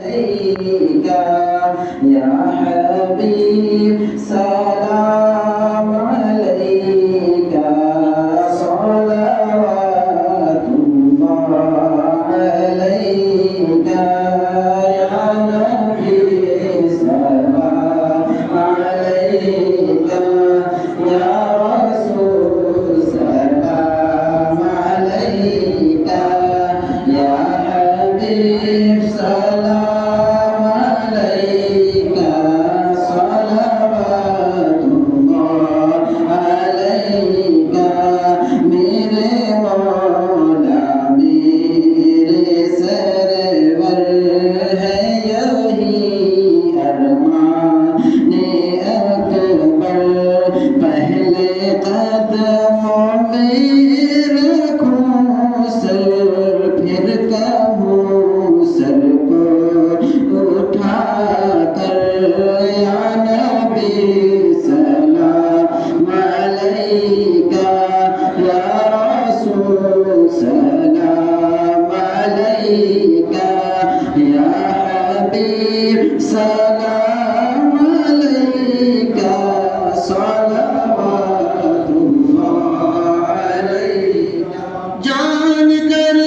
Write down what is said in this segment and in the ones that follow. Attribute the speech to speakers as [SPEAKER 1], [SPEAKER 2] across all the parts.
[SPEAKER 1] عليك يا حبيب سلام عليك صلوات الله عليك يا نبي سلام عليك يا رسول سلام عليك يا حبيب سلام عليك صلوات الله عليك मेरे मौला मेरे सरवर है यही अरमान अकबर पहले कदमों में रखूं सर फिर कहूं सर को उठा कर या नबी सलाम अलैका या रसूल सलाम अलैका या हबीब सलाम अलैका सलवातुल्लाह अलैका जान कर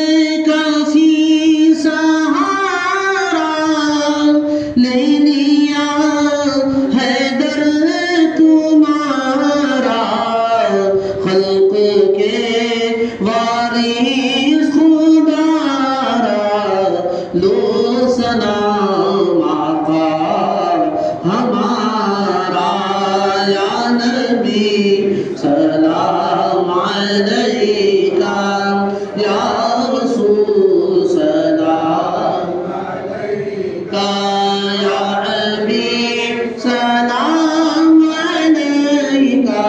[SPEAKER 1] काफी सहारा ले लिया है दर तुम्हारा खल्क के वारिस खुदारा लो सलाम आका हमारा या नबी सलाम अलैका या रसूल सलाम अलैका या हबीब सलाम अलैका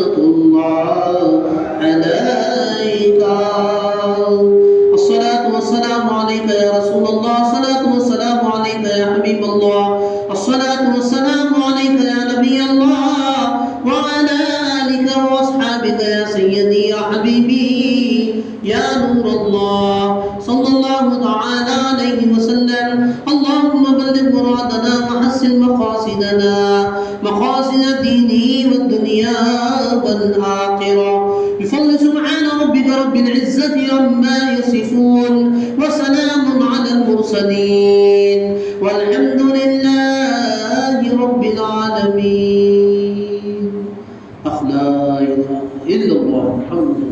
[SPEAKER 1] सलवातुल्लाह अलैका अस्सलातु वस्सलामु अलैका या रसूलल्लाह अस्सलातु वस्सलामु अलैका या हबीबल्लाह अस्सलातु वस्सलामु अलैका या नबीयल्लाह व अला आलिका व अस्हाबिका या सय्यदी या हबीबी या नूरल्लाह सल्लल्लाहु तआला अलैहि वसल्लम اللهم بلغ مرادنا وحسن مقاصدنا مقاصد الدين والدنيا والآخرة بفضل سبحان ربك رب العزة عما يصفون وسلام على المرسلين والحمد لله رب العالمين لا إله إلا الله محمد